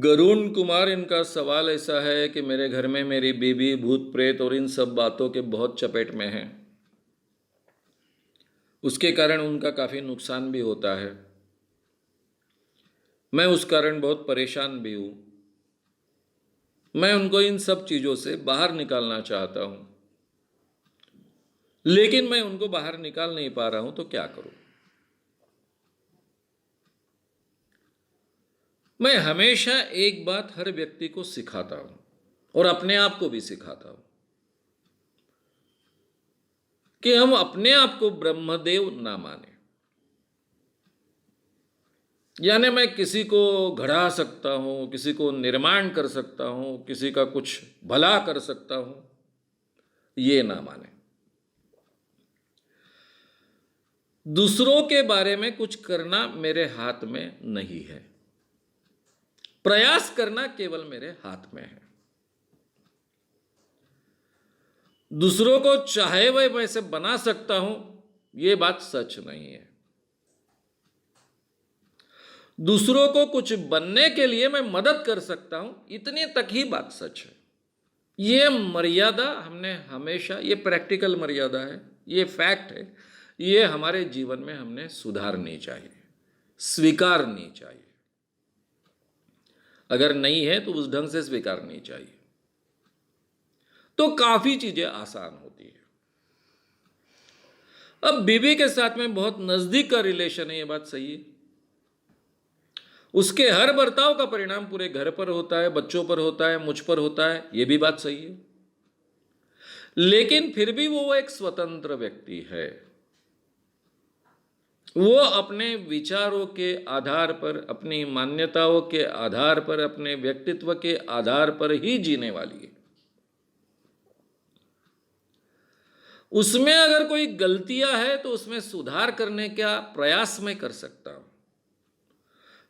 गरुण कुमार, इनका सवाल ऐसा है कि मेरे घर में मेरी बीवी भूत प्रेत और इन सब बातों के बहुत चपेट में है। उसके कारण उनका काफ़ी नुकसान भी होता है। मैं उस कारण बहुत परेशान भी हूँ। मैं उनको इन सब चीज़ों से बाहर निकालना चाहता हूँ, लेकिन मैं उनको बाहर निकाल नहीं पा रहा हूँ, तो क्या करूँ? मैं हमेशा एक बात हर व्यक्ति को सिखाता हूँ और अपने आप को भी सिखाता हूँ कि हम अपने आप को ब्रह्मदेव ना माने। यानी मैं किसी को घड़ा सकता हूँ, किसी को निर्माण कर सकता हूँ, किसी का कुछ भला कर सकता हूँ, ये ना माने। दूसरों के बारे में कुछ करना मेरे हाथ में नहीं है। प्रयास करना केवल मेरे हाथ में है। दूसरों को चाहे वह वैसे बना सकता हूं, यह बात सच नहीं है। दूसरों को कुछ बनने के लिए मैं मदद कर सकता हूं, इतने तक ही बात सच है। ये मर्यादा हमने हमेशा, ये प्रैक्टिकल मर्यादा है, ये फैक्ट है, ये हमारे जीवन में हमने सुधारनी चाहिए, स्वीकारनी चाहिए। अगर नहीं है तो उस ढंग से स्वीकारनी चाहिए, तो काफी चीजें आसान होती है। अब बीवी के साथ में बहुत नजदीक का रिलेशन है, ये बात सही है। उसके हर बर्ताव का परिणाम पूरे घर पर होता है, बच्चों पर होता है, मुझ पर होता है, ये भी बात सही है। लेकिन फिर भी वो एक स्वतंत्र व्यक्ति है। वो अपने विचारों के आधार पर, अपनी मान्यताओं के आधार पर, अपने व्यक्तित्व के आधार पर ही जीने वाली है। उसमें अगर कोई गलतियां है तो उसमें सुधार करने का प्रयास मैं कर सकता हूं,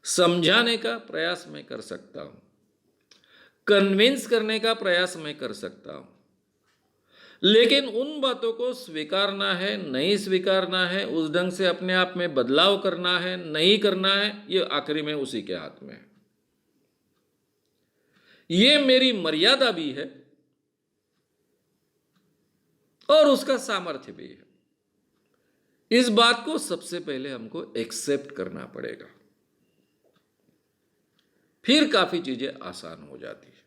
समझाने का प्रयास मैं कर सकता हूं, कन्विंस करने का प्रयास मैं कर सकता हूं। लेकिन उन बातों को स्वीकारना है, नहीं स्वीकारना है, उस ढंग से अपने आप में बदलाव करना है, नहीं करना है, ये आखिरी में उसी के हाथ में है। ये मेरी मर्यादा भी है और उसका सामर्थ्य भी है। इस बात को सबसे पहले हमको एक्सेप्ट करना पड़ेगा, फिर काफी चीजें आसान हो जाती है।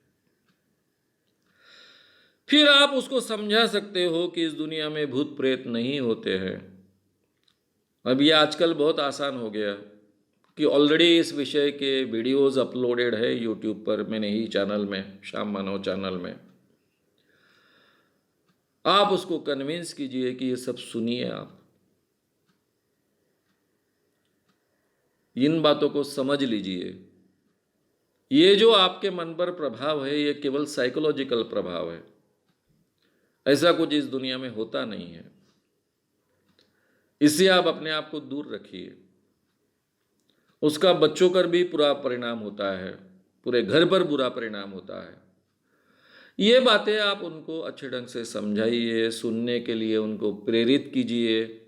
फिर आप उसको समझा सकते हो कि इस दुनिया में भूत प्रेत नहीं होते हैं। अब ये आजकल बहुत आसान हो गया कि ऑलरेडी इस विषय के वीडियोस अपलोडेड है यूट्यूब पर, मैंने ही चैनल में, श्याम मानव चैनल में। आप उसको कन्विंस कीजिए कि ये सब सुनिए, आप इन बातों को समझ लीजिए। ये जो आपके मन पर प्रभाव है, ये केवल साइकोलॉजिकल प्रभाव है, ऐसा कुछ इस दुनिया में होता नहीं है। इससे आप अपने आप को दूर रखिए। उसका बच्चों पर भी बुरा परिणाम होता है, पूरे घर पर बुरा परिणाम होता है। ये बातें आप उनको अच्छे ढंग से समझाइए, सुनने के लिए उनको प्रेरित कीजिए।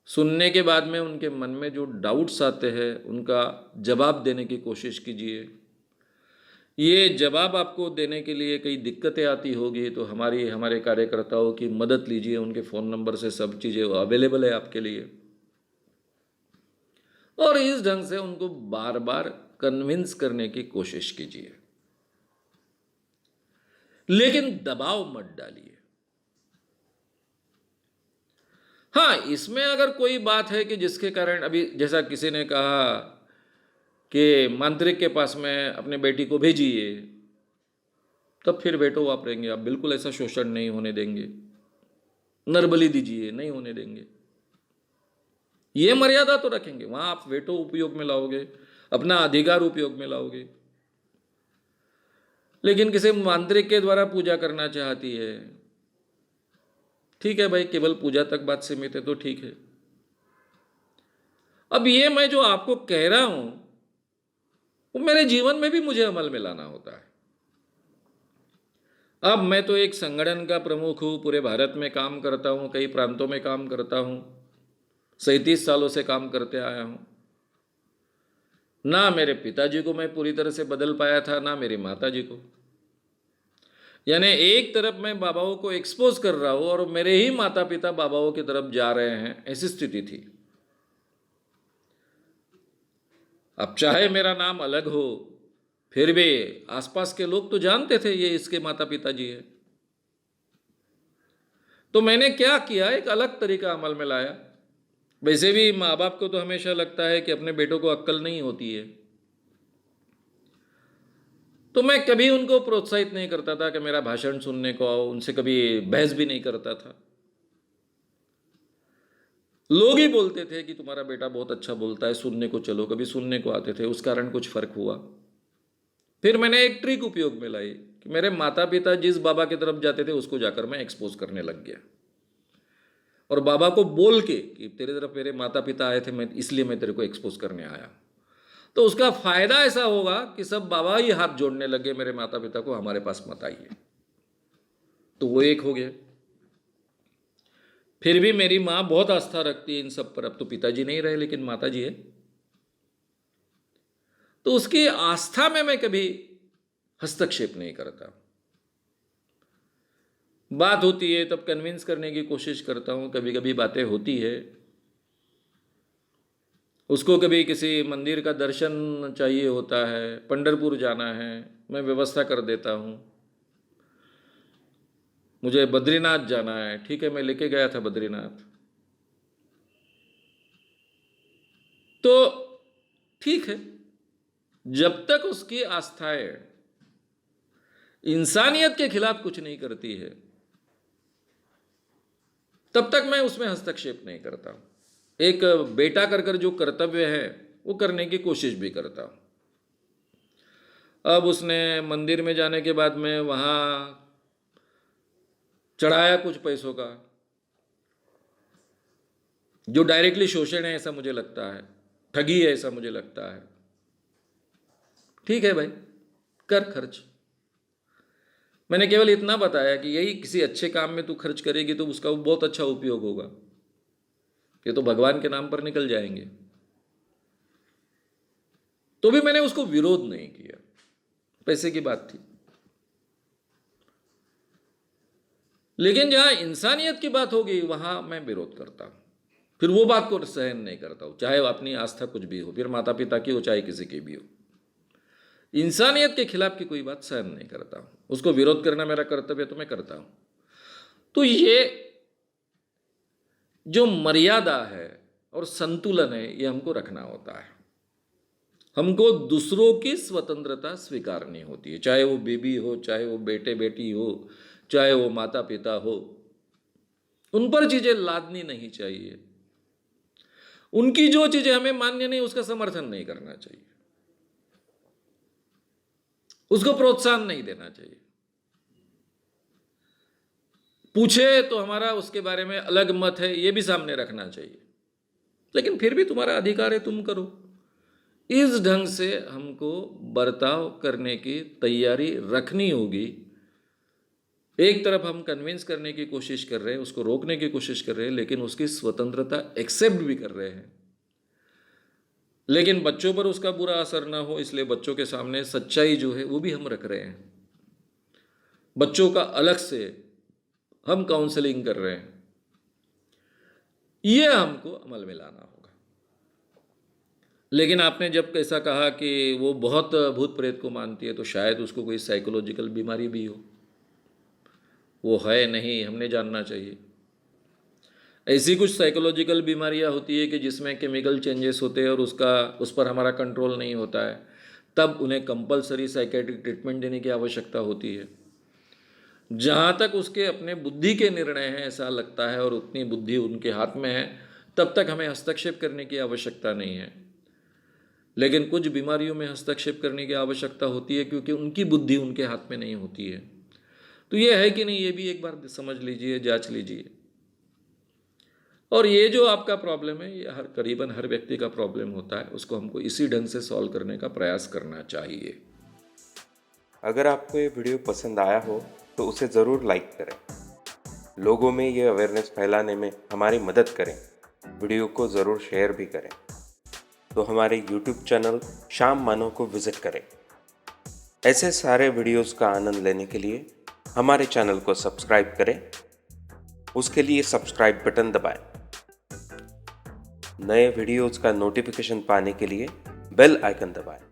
सुनने के बाद में उनके मन में जो डाउट्स आते हैं, उनका जवाब देने की कोशिश कीजिए। ये जवाब आपको देने के लिए कई दिक्कतें आती होगी, तो हमारे कार्यकर्ताओं की मदद लीजिए। उनके फ़ोन नंबर से सब चीज़ें अवेलेबल है आपके लिए। और इस ढंग से उनको बार बार कन्विंस करने की कोशिश कीजिए, लेकिन दबाव मत डालिए। हाँ, इसमें अगर कोई बात है कि जिसके कारण, अभी जैसा किसी ने कहा कि मांत्रिक के पास में अपने बेटी को भेजिए, तब फिर वेटो वापरेंगे आप, बिल्कुल ऐसा शोषण नहीं होने देंगे। नरबली दीजिए, नहीं होने देंगे। ये मर्यादा तो रखेंगे, वहां आप वेटो उपयोग में लाओगे, अपना अधिकार उपयोग में लाओगे। लेकिन किसी मांत्रिक के द्वारा पूजा करना चाहती है, ठीक है भाई, केवल पूजा तक बात सीमित है तो ठीक है। अब ये मैं जो आपको कह रहा हूं, वो मेरे जीवन में भी मुझे अमल में लाना होता है। अब मैं तो एक संगठन का प्रमुख हूं, पूरे भारत में काम करता हूं, कई प्रांतों में काम करता हूं, 37 सालों से काम करते आया हूं। ना मेरे पिताजी को मैं पूरी तरह से बदल पाया था, ना मेरी माताजी को। यानी एक तरफ मैं बाबाओं को एक्सपोज कर रहा हूँ और मेरे ही माता पिता बाबाओं की तरफ जा रहे हैं, ऐसी स्थिति थी। अब चाहे मेरा नाम अलग हो, फिर भी आसपास के लोग तो जानते थे ये इसके माता पिताजी है। तो मैंने क्या किया, एक अलग तरीका अमल में लाया। वैसे भी माँ बाप को तो हमेशा लगता है कि अपने बेटों को अक्ल नहीं होती है, तो मैं कभी उनको प्रोत्साहित नहीं करता था कि मेरा भाषण सुनने को आओ, उनसे कभी बहस भी नहीं करता था। लोग ही बोलते थे कि तुम्हारा बेटा बहुत अच्छा बोलता है, सुनने को चलो, कभी सुनने को आते थे, उस कारण कुछ फर्क हुआ। फिर मैंने एक ट्रिक उपयोग में लाई कि मेरे माता पिता जिस बाबा की तरफ जाते थे उसको जाकर मैं एक्सपोज करने लग गया, और बाबा को बोल के कि तेरे तरफ मेरे माता पिता आए थे, मैं इसलिए मैं तेरे को एक्सपोज करने आया। तो उसका फायदा ऐसा होगा कि सब बाबा ही हाथ जोड़ने लगे मेरे माता पिता को, हमारे पास मत आइए। तो वो एक हो गया। फिर भी मेरी माँ बहुत आस्था रखती है इन सब पर। अब तो पिताजी नहीं रहे लेकिन माता जी है, तो उसकी आस्था में मैं कभी हस्तक्षेप नहीं करता। बात होती है तब कन्विंस करने की कोशिश करता हूँ, कभी कभी बातें होती है। उसको कभी किसी मंदिर का दर्शन चाहिए होता है, पंढरपुर जाना है, मैं व्यवस्था कर देता हूँ। मुझे बद्रीनाथ जाना है, ठीक है, मैं लेके गया था बद्रीनाथ। तो ठीक है, जब तक उसकी आस्थाएं इंसानियत के खिलाफ कुछ नहीं करती है तब तक मैं उसमें हस्तक्षेप नहीं करता। एक बेटा कर कर जो कर्तव्य है वो करने की कोशिश भी करता हूं। अब उसने मंदिर में जाने के बाद में वहां चढ़ाया कुछ पैसों का, जो डायरेक्टली शोषण है ऐसा मुझे लगता है, ठगी है ऐसा मुझे लगता है। ठीक है भाई, कर खर्च। मैंने केवल इतना बताया कि यही किसी अच्छे काम में तू खर्च करेगी तो उसका बहुत अच्छा उपयोग होगा, ये तो भगवान के नाम पर निकल जाएंगे। तो भी मैंने उसको विरोध नहीं किया, पैसे की बात थी। लेकिन जहां इंसानियत की बात होगी वहां मैं विरोध करता हूं, फिर वो बात को सहन नहीं करता हूं, चाहे अपनी आस्था कुछ भी हो, फिर माता पिता की हो चाहे किसी की भी हो। इंसानियत के खिलाफ की कोई बात सहन नहीं करता हूं, उसको विरोध करना मेरा कर्तव्य तो मैं करता हूं। तो ये जो मर्यादा है और संतुलन है ये हमको रखना होता है। हमको दूसरों की स्वतंत्रता स्वीकारनी होती है, चाहे वो बेबी हो, चाहे वो बेटे बेटी हो, चाहे वो माता पिता हो, उन पर चीजें लादनी नहीं चाहिए। उनकी जो चीजें हमें मान्य नहीं उसका समर्थन नहीं करना चाहिए, उसको प्रोत्साहन नहीं देना चाहिए। पूछे तो हमारा उसके बारे में अलग मत है ये भी सामने रखना चाहिए, लेकिन फिर भी तुम्हारा अधिकार है, तुम करो। इस ढंग से हमको बर्ताव करने की तैयारी रखनी होगी। एक तरफ हम कन्विंस करने की कोशिश कर रहे हैं, उसको रोकने की कोशिश कर रहे हैं, लेकिन उसकी स्वतंत्रता एक्सेप्ट भी कर रहे हैं, लेकिन बच्चों पर उसका बुरा असर ना हो इसलिए बच्चों के सामने सच्चाई जो है वो भी हम रख रहे हैं। बच्चों का अलग से हम काउंसलिंग कर रहे हैं, ये हमको अमल में लाना होगा। लेकिन आपने जब ऐसा कहा कि वो बहुत भूत प्रेत को मानती है, तो शायद उसको कोई साइकोलॉजिकल बीमारी भी हो, वो है नहीं, हमने जानना चाहिए। ऐसी कुछ साइकोलॉजिकल बीमारियां होती है कि जिसमें केमिकल चेंजेस होते हैं और उस पर हमारा कंट्रोल नहीं होता है, तब उन्हें कंपलसरी साइकेट्रिक ट्रीटमेंट देने की आवश्यकता होती है। जहाँ तक उसके अपने बुद्धि के निर्णय हैं ऐसा लगता है और उतनी बुद्धि उनके हाथ में है, तब तक हमें हस्तक्षेप करने की आवश्यकता नहीं है। लेकिन कुछ बीमारियों में हस्तक्षेप करने की आवश्यकता होती है क्योंकि उनकी बुद्धि उनके हाथ में नहीं होती है। तो ये है कि नहीं ये भी एक बार समझ लीजिए, जांच लीजिए। और ये जो आपका प्रॉब्लम है ये करीबन हर व्यक्ति का प्रॉब्लम होता है, उसको हमको इसी ढंग से सॉल्व करने का प्रयास करना चाहिए। अगर आपको ये वीडियो पसंद आया हो तो उसे ज़रूर लाइक करें, लोगों में ये अवेयरनेस फैलाने में हमारी मदद करें, वीडियो को ज़रूर शेयर भी करें। तो हमारे YouTube चैनल शाम मानो को विजिट करें। ऐसे सारे वीडियोस का आनंद लेने के लिए हमारे चैनल को सब्सक्राइब करें। उसके लिए सब्सक्राइब बटन दबाएं। नए वीडियोस का नोटिफिकेशन पाने के लिए बेल आइकन दबाएं।